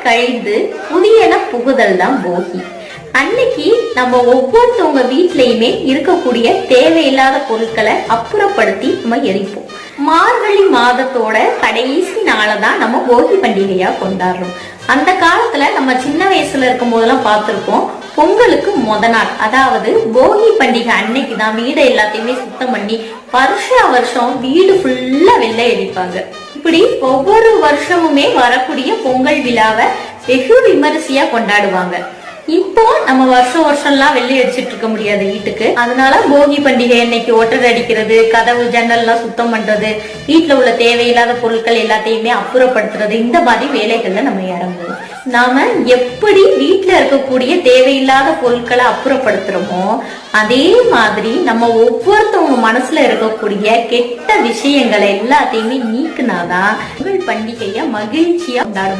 கழிந்து புதியன புகுதல் தான் போகி. அன்னைக்கு நம்ம ஒவ்வொருத்தவங்க வீட்லயுமே இருக்கக்கூடிய தேவையில்லாத பொருட்களை அப்புறப்படுத்தி நம்ம எரிப்போம். மார்கழி மாதத்தோட கடைசி நாளை தான் நம்ம போகி பண்டிகையா கொண்டாடுறோம். அந்த காலத்துல நம்ம சின்ன வயசுல இருக்கும் போதெல்லாம் பார்த்திருப்போம், பொங்கலுக்கு நாள், அதாவது போகி பண்டிகை அன்னைக்கு தான் வீடை எல்லாத்தையுமே சுத்தம் பண்ணி வருஷம் வீடு ஃபுல்லா வெள்ளை அடிப்பாங்க. இப்படி ஒவ்வொரு வருஷமுமே வரக்கூடிய பொங்கல் விழாவை வெகு விமரிசையா கொண்டாடுவாங்க. இப்போ நம்ம வருஷம்லாம் வெள்ளை அடிச்சிட்டு இருக்க முடியாது வீட்டுக்கு. அதனால போகி பண்டிகை அன்னைக்கு ஒட்டடை அடிக்கிறது, கதவு ஜன்னல் எல்லாம் சுத்தம் பண்றது, வீட்டுல உள்ள தேவையில்லாத பொருட்கள் எல்லாத்தையுமே அப்புறப்படுத்துறது, இந்த மாதிரி வேலைகள்ல நம்ம இறங்குவோம். நாம எப்படி வீட்டுல இருக்கக்கூடிய தேவையில்லாத பொருட்களை அப்புறப்படுத்துறோமோ அதே மாதிரி நம்ம ஒவ்வொருத்தவங்க மனசுல இருக்கக்கூடிய கெட்ட விஷயங்களை எல்லாத்தையுமே நீக்கினாதான் பொங்கல் பண்டிகைய மகிழ்ச்சியா கொண்டாடும்.